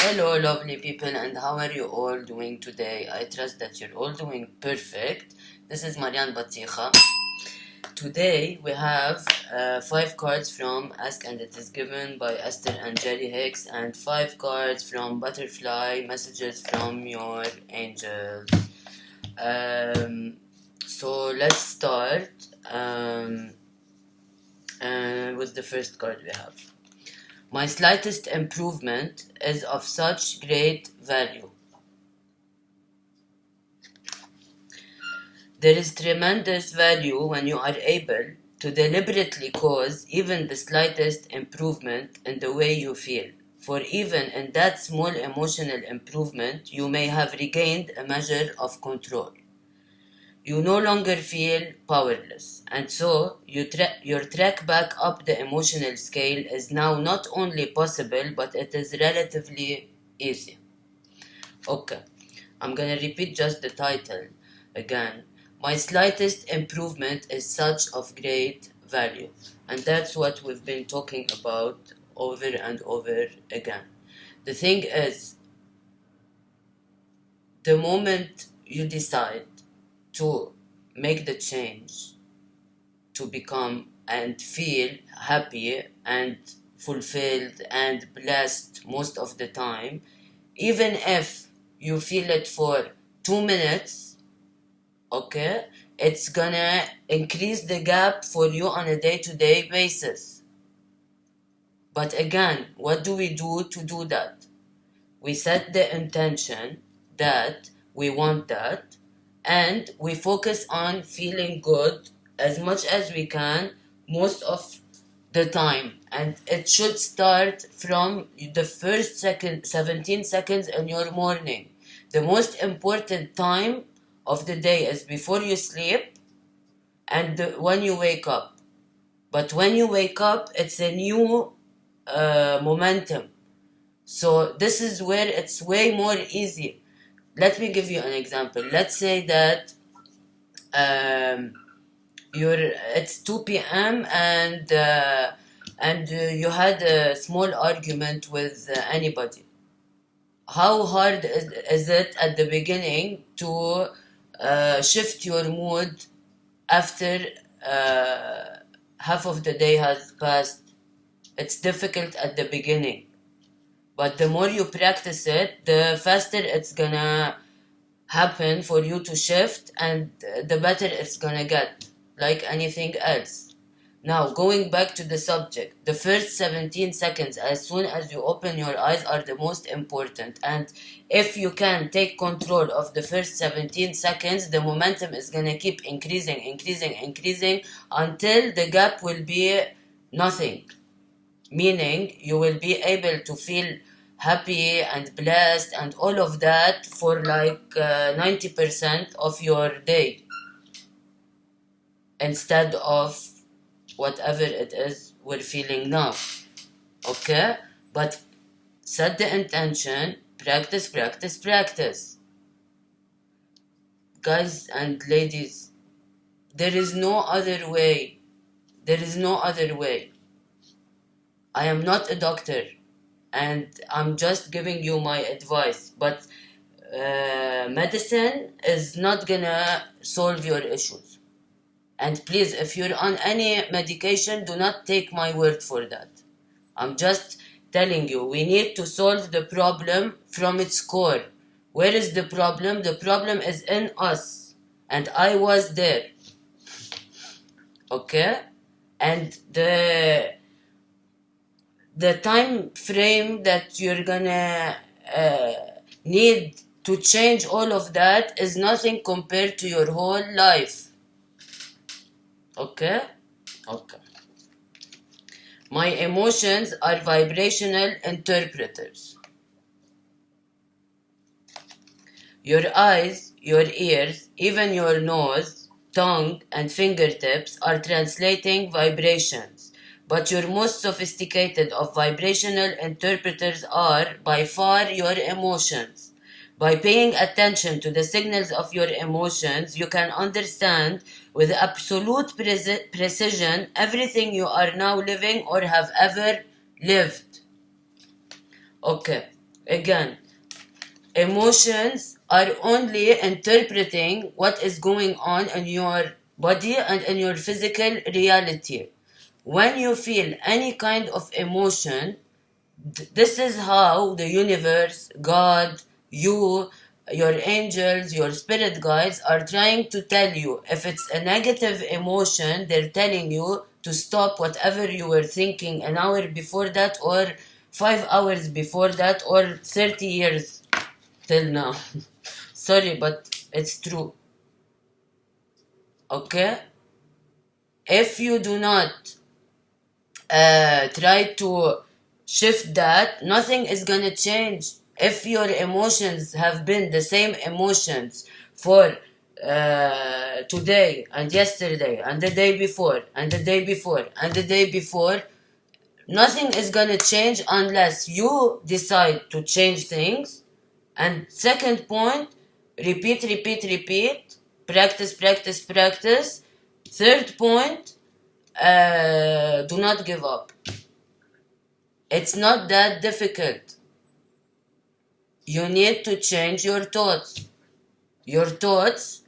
Hello lovely people, and how are you all doing today? I trust that you're all doing perfect. This is Marianne Batikha. Today we have 5 cards from Ask and It Is Given by Esther and Jerry hicks, and 5 cards from Butterfly Messages from Your Angels. So let's start with the first card we have. My slightest improvement is of such great value. There is tremendous value when you are able to deliberately cause even the slightest improvement in the way you feel. For even in that small emotional improvement, you may have regained a measure of control. You no longer feel powerless, and so your trek back up the emotional scale is now not only possible, but it is relatively easy. Okay, I'm gonna repeat just the title again. My slightest improvement is such of great value, and that's what we've been talking about over and over again. The thing is, the moment you decide to make the change to become and feel happy and fulfilled and blessed most of the time, even if you feel it for 2 minutes, okay, it's gonna increase the gap for you on a day-to-day basis. But again, what do we do to do that? We set the intention that we want that, and we focus on feeling good as much as we can most of the time. And it should start from the first 17 seconds in your morning. The most important time of the day is before you sleep and when you wake up. But when you wake up, it's a new momentum. So this is where it's way more easy. Let me give you an example. Let's say that it's 2 p.m. and you had a small argument with anybody. How hard is it at the beginning to shift your mood after half of the day has passed? It's difficult at the beginning. But the more you practice it, the faster it's gonna happen for you to shift, and the better it's gonna get, like anything else. Now, going back to the subject, the first 17 seconds, as soon as you open your eyes, are the most important. And if you can take control of the first 17 seconds, the momentum is gonna keep increasing until the gap will be nothing. Meaning, you will be able to feel happy and blessed and all of that for like 90% of your day, instead of whatever it is we're feeling now. Okay? But set the intention, practice. Guys and ladies, there is no other way. I am not a doctor, and I'm just giving you my advice, but medicine is not gonna solve your issues. And please, if you're on any medication, do not take my word for that. I'm just telling you, we need to solve the problem from its core. Where is the problem? The problem is in us, and I was there. Okay? And the time frame that you're gonna need to change all of that is nothing compared to your whole life. Okay? My emotions are vibrational interpreters. Your eyes, your ears, even your nose, tongue, and fingertips are translating vibrations. But your most sophisticated of vibrational interpreters are, by far, your emotions. By paying attention to the signals of your emotions, you can understand with absolute precision everything you are now living or have ever lived. Okay, Again, emotions are only interpreting what is going on in your body and in your physical reality. When you feel any kind of emotion, this is how the universe, God, you, your angels, your spirit guides are trying to tell you. If it's a negative emotion, they're telling you to stop whatever you were thinking an hour before that, or 5 hours before that, or 30 years till now. Sorry, but it's true. Okay? If you do not try to shift that, nothing is gonna change. If your emotions have been the same emotions for today and yesterday and the day before and the day before and the day before, nothing is gonna change unless you decide to change things. And second point, repeat, repeat, repeat, practice, practice, practice. Third point, do not give up. It's not that difficult. You need to change your thoughts. Your thoughts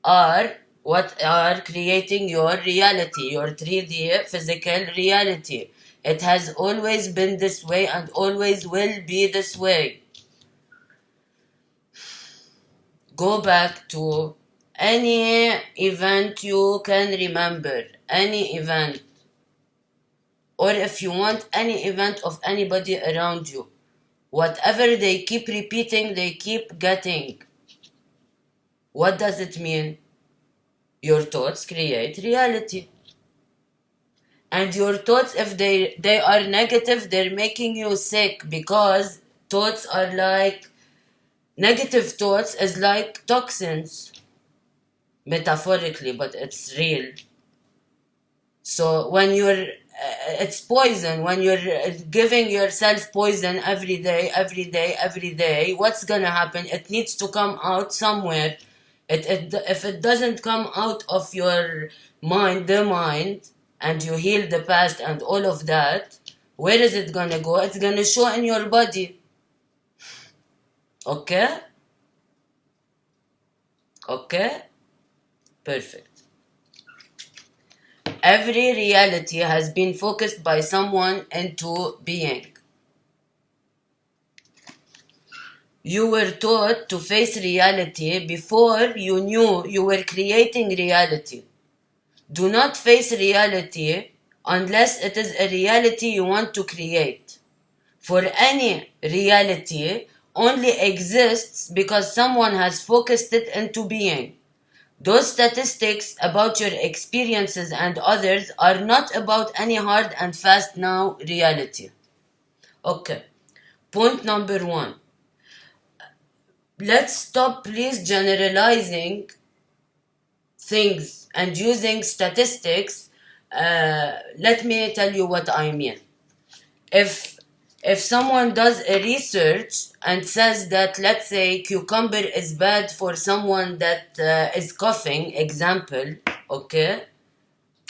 are what are creating your reality, your 3D physical reality. It has always been this way and always will be this way. Go back to any event you can remember, any event. Or if you want any event of anybody around you. Whatever they keep repeating, they keep getting. What does it mean? Your thoughts create reality. And your thoughts, if they are negative, they're making you sick, because thoughts are like, negative thoughts is like toxins, metaphorically, but it's real. So when it's poison. When you're giving yourself poison every day, every day, every day, what's gonna happen? It needs to come out somewhere. If it doesn't come out of your mind, and you heal the past and all of that, where is it gonna go? It's gonna show in your body. Okay? Okay? Perfect. Every reality has been focused by someone into being. You were taught to face reality before you knew you were creating reality. Do not face reality unless it is a reality you want to create. For any reality only exists because someone has focused it into being. Those statistics about your experiences and others are not about any hard and fast now reality. Okay. Point number 1. Let's stop, please, generalizing things and using statistics. Let me tell you what I mean. If someone does a research and says that, let's say, cucumber is bad for someone that is coughing, example, okay,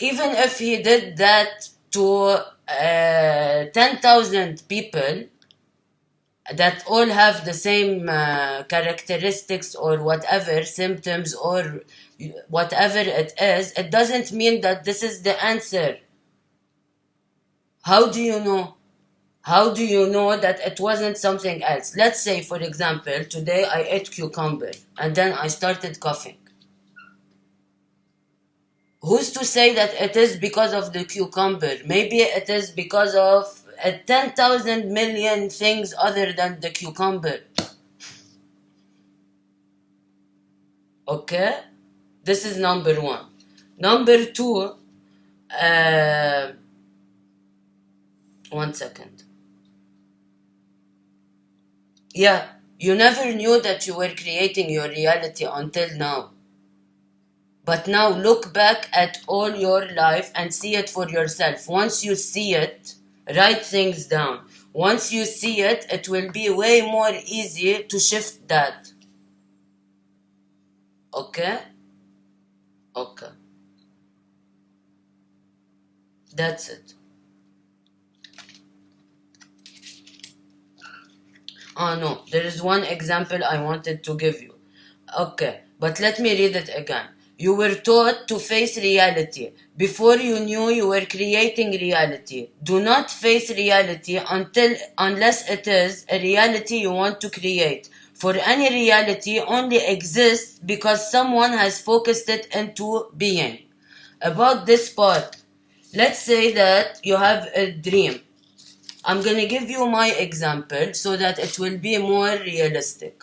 even if he did that to 10,000 people that all have the same characteristics or whatever, symptoms or whatever it is, it doesn't mean that this is the answer. How do you know? How do you know that it wasn't something else? Let's say, for example, today I ate cucumber and then I started coughing. Who's to say that it is because of the cucumber? Maybe it is because of 10,000 million things other than the cucumber. Okay? This is number 1. Number 2, 1 second. Yeah, you never knew that you were creating your reality until now. But now look back at all your life and see it for yourself. Once you see it, write things down. Once you see it, it will be way more easy to shift that. Okay? Okay. That's it. Oh no, there is one example I wanted to give you. Okay, but let me read it again. You were taught to face reality. Before you knew you were creating reality. Do not face reality unless it is a reality you want to create. For any reality only exists because someone has focused it into being. About this part, let's say that you have a dream. I'm gonna give you my example so that it will be more realistic.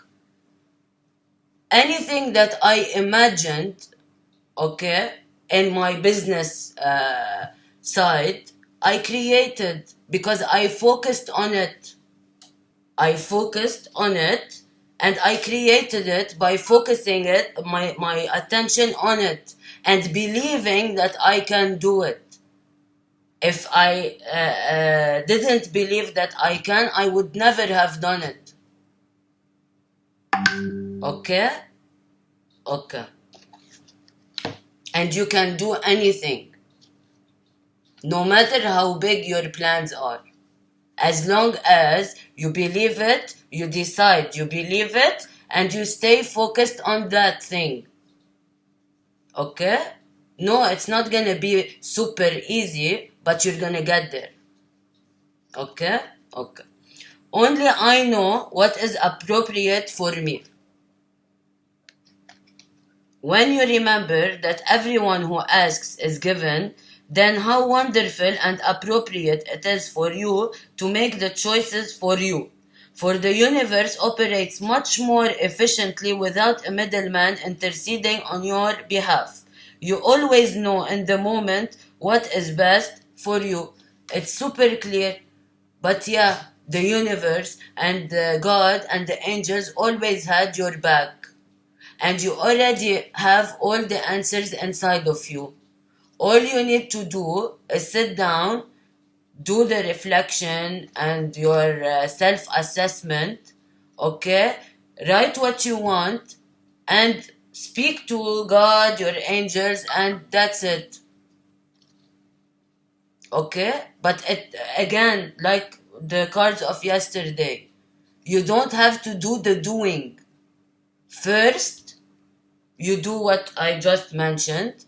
Anything that I imagined, okay, in my business side, I created because I focused on it. I focused on it and I created it by focusing my attention on it and believing that I can do it. If I didn't believe that I can, I would never have done it. Okay? Okay. And you can do anything, no matter how big your plans are. As long as you believe it, you decide you believe it, and you stay focused on that thing. Okay? No, it's not gonna be super easy, but you're gonna get there. Okay? Okay. Only I know what is appropriate for me. When you remember that everyone who asks is given, then how wonderful and appropriate it is for you to make the choices for you. For the universe operates much more efficiently without a middleman interceding on your behalf. You always know in the moment what is best for you. It's super clear. But yeah, the universe and God and the angels always had your back. And you already have all the answers inside of you. All you need to do is sit down, do the reflection and your self-assessment, okay? Write what you want and speak to God, your angels, and that's it. Okay? But it, again, like the cards of yesterday, you don't have to do the doing. First, you do what I just mentioned,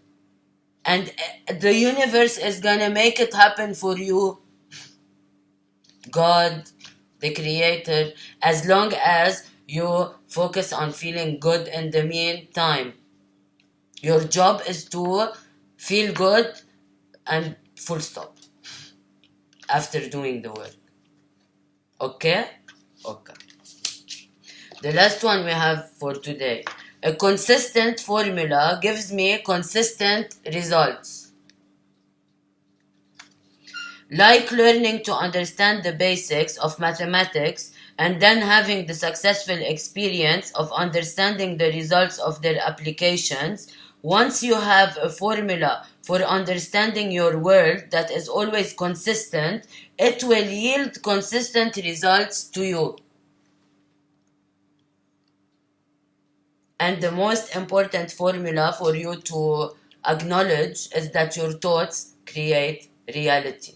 and the universe is gonna make it happen for you. God, the creator, as long as you focus on feeling good in the meantime. Your job is to feel good and full stop after doing the work. Okay? Okay. The last one we have for today. A consistent formula gives me consistent results. Like learning to understand the basics of mathematics and then having the successful experience of understanding the results of their applications, once you have a formula for understanding your world that is always consistent, it will yield consistent results to you. And the most important formula for you to acknowledge is that your thoughts create reality.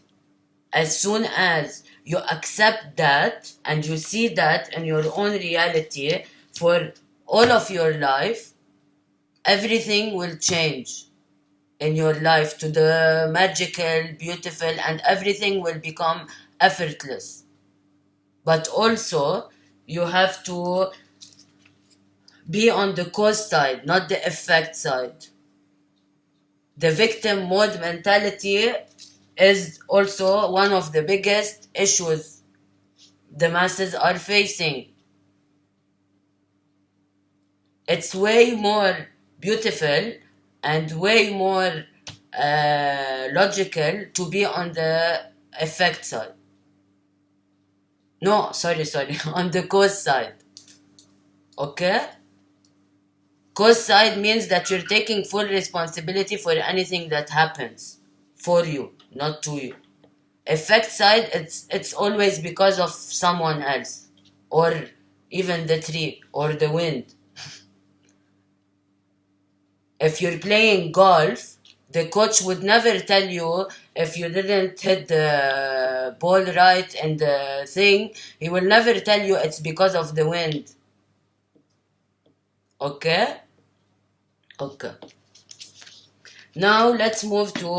As soon as you accept that and you see that in your own reality for all of your life, everything will change in your life to the magical, beautiful, and everything will become effortless. But also, you have to be on the cause side, not the effect side. The victim mode mentality is also one of the biggest issues the masses are facing. It's way more beautiful and way more logical to be on the effect side. No, sorry, on the cause side. Okay? Cause side means that you're taking full responsibility for anything that happens for you, not to you. Effect side, it's always because of someone else, or even the tree or the wind. If you're playing golf, the coach would never tell you if you didn't hit the ball right in the thing, he will never tell you it's because of the wind. Okay? Okay. Now let's move to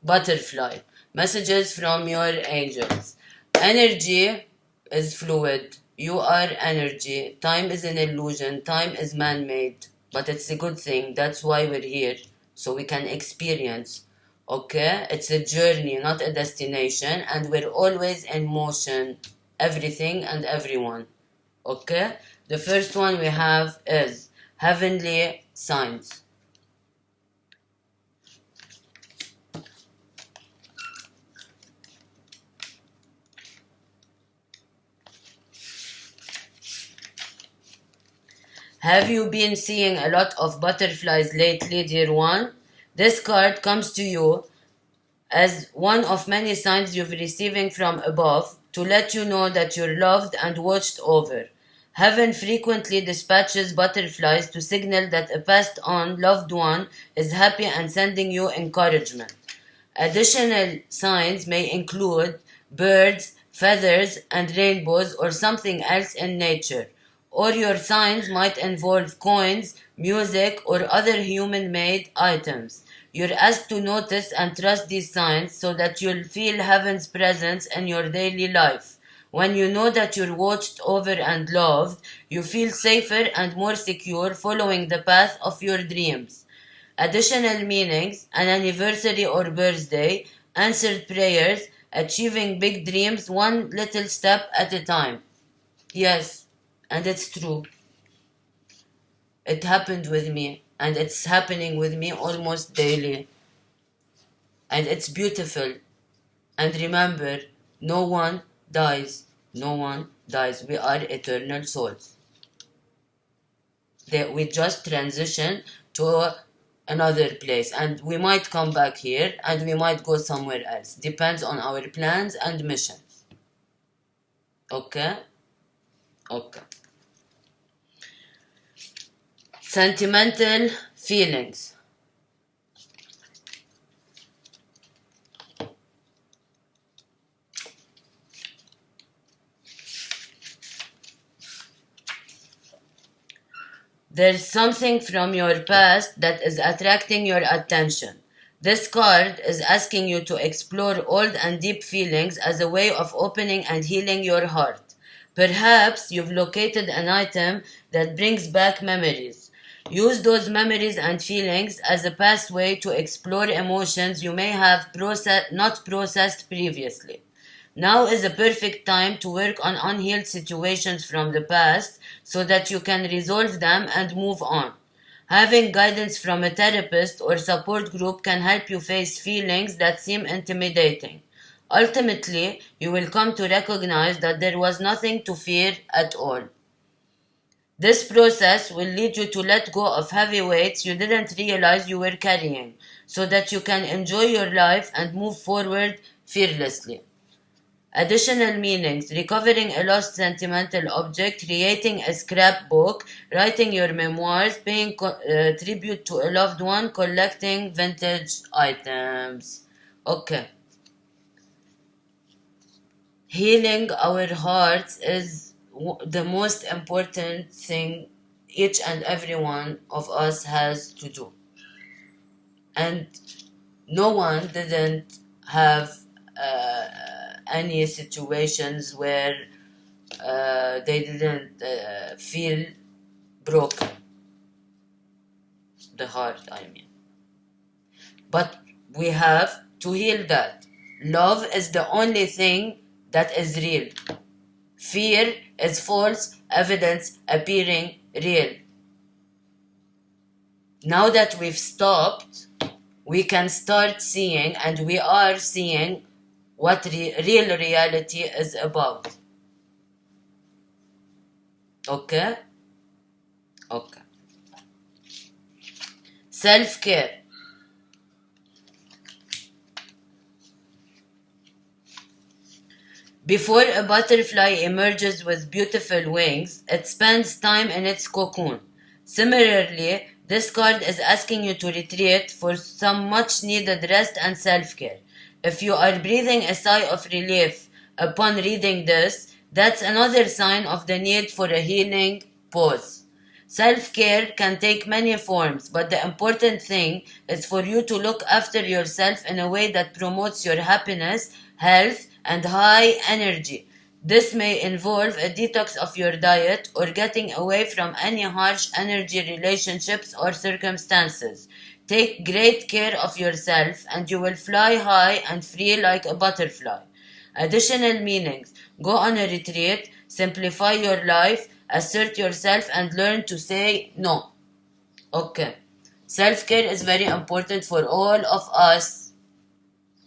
butterfly. Messages from your angels. Energy is fluid. You are energy. Time is an illusion. Time is man-made. But it's a good thing. That's why we're here. So we can experience. Okay? It's a journey, not a destination. And we're always in motion. Everything and everyone. Okay? The first one we have is heavenly signs. Have you been seeing a lot of butterflies lately, dear one? This card comes to you as one of many signs you're receiving from above to let you know that you're loved and watched over. Heaven frequently dispatches butterflies to signal that a passed on loved one is happy and sending you encouragement. Additional signs may include birds, feathers, and rainbows or something else in nature. Or your signs might involve coins, music, or other human-made items. You're asked to notice and trust these signs so that you'll feel heaven's presence in your daily life. When you know that you're watched over and loved, you feel safer and more secure following the path of your dreams. Additional meanings, an anniversary or birthday, answered prayers, achieving big dreams one little step at a time. Yes. And it's true. It happened with me, and it's happening with me almost daily. And it's beautiful. And remember, no one dies. No one dies. We are eternal souls. We just transition to another place, and we might come back here, and we might go somewhere else. Depends on our plans and missions. Okay? Okay. Sentimental feelings. There's something from your past that is attracting your attention. This card is asking you to explore old and deep feelings as a way of opening and healing your heart. Perhaps you've located an item that brings back memories. Use those memories and feelings as a pathway to explore emotions you may have not processed previously. Now is a perfect time to work on unhealed situations from the past so that you can resolve them and move on. Having guidance from a therapist or support group can help you face feelings that seem intimidating. Ultimately, you will come to recognize that there was nothing to fear at all. This process will lead you to let go of heavy weights you didn't realize you were carrying, so that you can enjoy your life and move forward fearlessly. Additional meanings: recovering a lost sentimental object, creating a scrapbook, writing your memoirs, paying tribute to a loved one, collecting vintage items. Okay. Healing our hearts is the most important thing each and every one of us has to do. And no one didn't have any situations where they didn't feel broken. The heart, I mean. But we have to heal that. Love is the only thing that is real. Fear is false evidence appearing real. Now that we've stopped, we can start seeing, and we are seeing, what real reality is about. Okay? Okay. Self-care. Before a butterfly emerges with beautiful wings, it spends time in its cocoon. Similarly, this card is asking you to retreat for some much needed rest and self-care. If you are breathing a sigh of relief upon reading this, that's another sign of the need for a healing pause. Self-care can take many forms, but the important thing is for you to look after yourself in a way that promotes your happiness, health, and high energy. This may involve a detox of your diet or getting away from any harsh energy relationships or circumstances. Take great care of yourself and you will fly high and free like a butterfly. Additional meanings: go on a retreat, simplify your life, assert yourself, and learn to say no. Okay. Self-care is very important for all of us.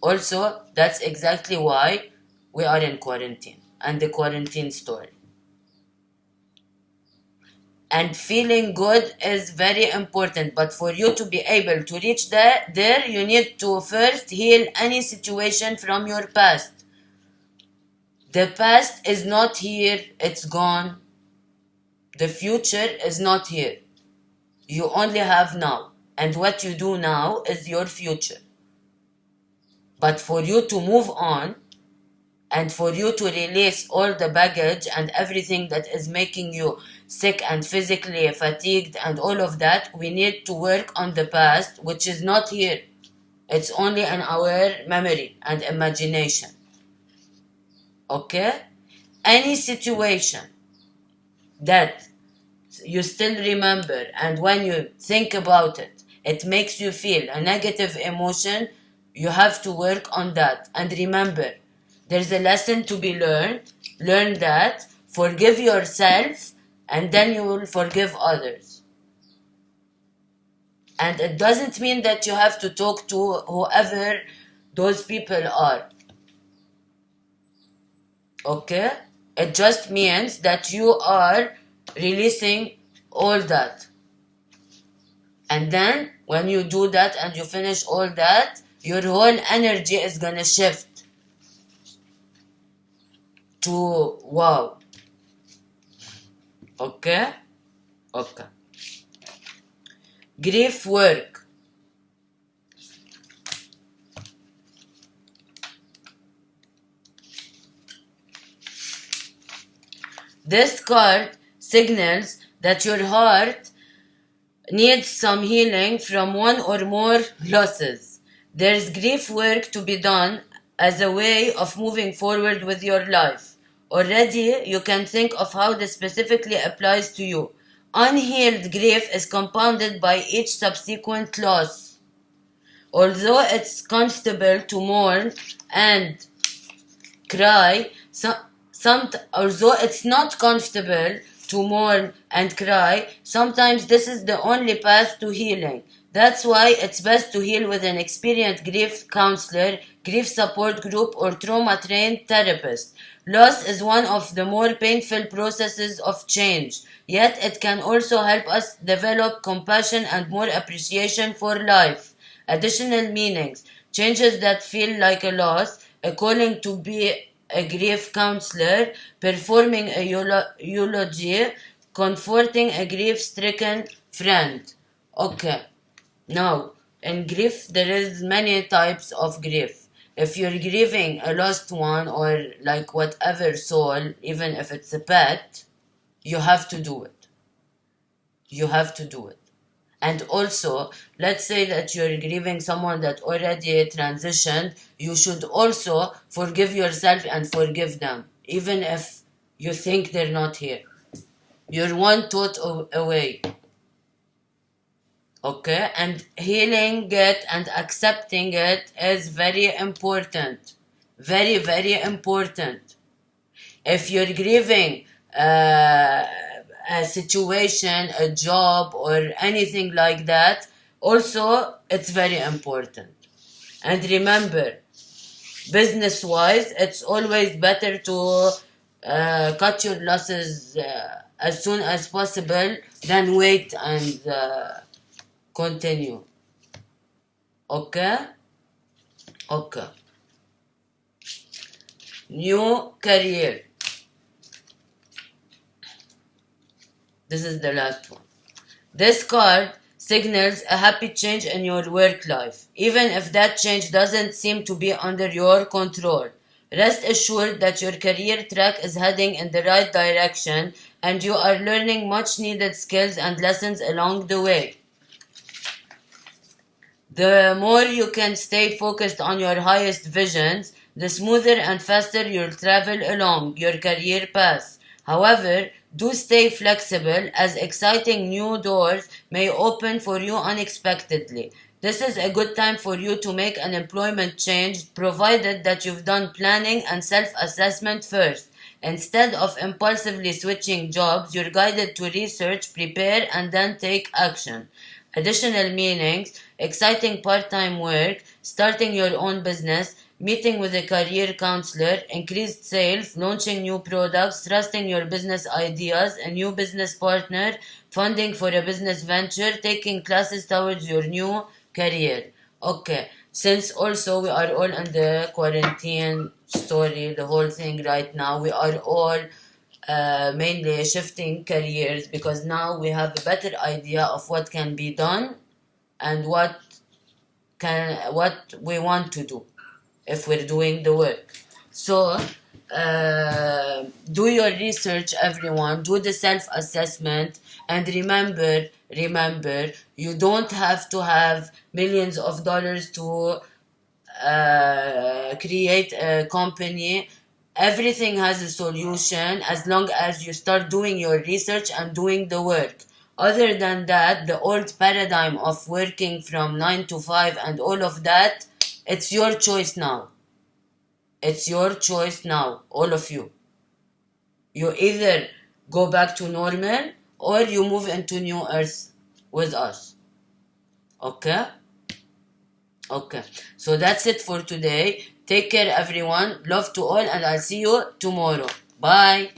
Also, that's exactly why we are in quarantine and the quarantine story. And feeling good is very important, but for you to be able to reach there, you need to first heal any situation from your past. The past is not here, it's gone. The future is not here. You only have now, and what you do now is your future. But for you to move on, and for you to release all the baggage and everything that is making you sick and physically fatigued and all of that, we need to work on the past, which is not here. It's only in our memory and imagination. Okay? Any situation that you still remember and when you think about it, it makes you feel a negative emotion, you have to work on that. And remember, there's a lesson to be learned. Learn that. Forgive yourself, and then you will forgive others. And it doesn't mean that you have to talk to whoever those people are. Okay? It just means that you are releasing all that. And then, when you do that and you finish all that, your whole energy is gonna shift to wow. Okay? Okay. Grief work. This card signals that your heart needs some healing from one or more losses. There's grief work to be done as a way of moving forward with your life. Already, you can think of how this specifically applies to you. Unhealed grief is compounded by each subsequent loss. Although it's comfortable to mourn and cry, although it's not comfortable to mourn and cry, sometimes this is the only path to healing. That's why it's best to heal with an experienced grief counselor, grief support group, or trauma-trained therapist. Loss is one of the more painful processes of change, yet it can also help us develop compassion and more appreciation for life. Additional meanings: changes that feel like a loss, a calling to be a grief counselor, performing a eulogy, comforting a grief-stricken friend. Okay. Now, in grief, there is many types of grief. If you're grieving a lost one or like whatever soul, even if it's a pet, you have to do it. You have to do it. And also, let's say that you're grieving someone that already transitioned, you should also forgive yourself and forgive them, even if you think they're not here. You're one thought away. Okay? And healing it and accepting it is very important. Very, very important. If you're grieving a situation, a job, or anything like that, also it's very important. And remember, business-wise, it's always better to cut your losses as soon as possible than wait and continue. Okay? Okay. New career. This is the last one. This card signals a happy change in your work life, even if that change doesn't seem to be under your control. Rest assured that your career track is heading in the right direction and you are learning much needed skills and lessons along the way. The more you can stay focused on your highest visions, the smoother and faster you'll travel along your career path. However, do stay flexible as exciting new doors may open for you unexpectedly. This is a good time for you to make an employment change provided that you've done planning and self-assessment first. Instead of impulsively switching jobs, you're guided to research, prepare, and then take action. Additional meanings: exciting part-time work, starting your own business, meeting with a career counselor, increased sales, launching new products, trusting your business ideas, a new business partner, funding for a business venture, taking classes towards your new career. Okay, since also we are all in the quarantine story, the whole thing right now, we are all mainly shifting careers because now we have a better idea of what can be done and what we want to do if we're doing the work. So do your research, everyone. Do the self-assessment, and remember, you don't have to have millions of dollars to create a company. Everything has a solution as long as you start doing your research and doing the work. Other than that, the old paradigm of working from 9 to 5 and all of that, it's your choice now. It's your choice now, all of you. You either go back to normal or you move into new earth with us. Okay? Okay. So that's it for today. Take care, everyone. Love to all, and I'll see you tomorrow. Bye.